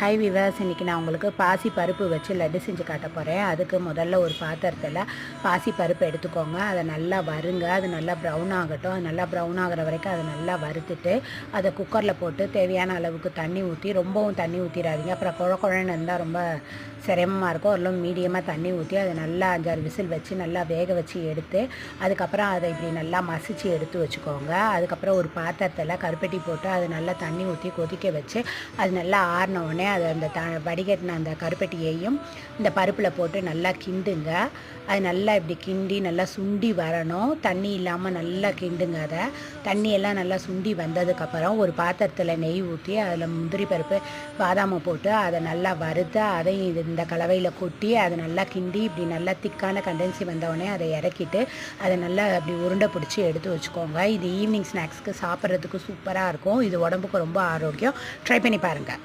High viewers, இன்றைக்கி நான் உங்களுக்கு பாசி பருப்பு வச்சு லட்டு செஞ்சு காட்ட போகிறேன். அதுக்கு முதல்ல ஒரு பாத்திரத்தில் பாசி பருப்பு எடுத்துக்கோங்க. அதை நல்லா வறுங்க. அது நல்லா ப்ரௌன் ஆகட்டும். அது நல்லா ப்ரௌன் ஆகிற வரைக்கும் அதை நல்லா வறுத்துட்டு அதை குக்கரில் போட்டு தேவையான அளவுக்கு தண்ணி ஊற்றி, ரொம்பவும் தண்ணி ஊற்றிடாதீங்க. அப்புறம் குழன்னு இருந்தால் ரொம்ப சிரமமாக இருக்கும். அதில் மீடியமாக தண்ணி ஊற்றி அதை நல்லா 5-6 விசில் வச்சு நல்லா வேக வச்சு எடுத்து, அதுக்கப்புறம் அதை இப்படி நல்லா மசிச்சு எடுத்து வச்சுக்கோங்க. அதுக்கப்புறம் ஒரு பாத்திரத்தில் கருப்பட்டி போட்டு அது நல்லா தண்ணி ஊற்றி கொதிக்க வச்சு அது நல்லா ஆறின உடனே அதை அந்த வடிகட்டின அந்த கருப்பட்டியையும் இந்த பருப்பில் போட்டு நல்லா கிண்டுங்க. அது நல்லா இப்படி கிண்டி நல்லா சுண்டி வரணும். தண்ணி இல்லாமல் நல்லா கிண்டுங்க. அதை தண்ணியெல்லாம் நல்லா சுண்டி வந்ததுக்கப்புறம் ஒரு பாத்திரத்தில் நெய் ஊற்றி அதில் முந்திரி பருப்பு பாதாமை போட்டு அதை நல்லா வறுத்து அதையும் இந்த கலவையில் கொட்டி அதை நல்லா கிண்டி இப்படி நல்லா திக்கான கண்டென்சி வந்தவுடனே அதை இறக்கிட்டு அதை நல்லா அப்படி உருண்டை பிடிச்சி எடுத்து வச்சுக்கோங்க. இது ஈவினிங் ஸ்நாக்ஸ்க்கு சாப்பிட்றதுக்கு சூப்பராக இருக்கும். இது உடம்புக்கு ரொம்ப ஆரோக்கியம். ட்ரை பண்ணி பாருங்கள்.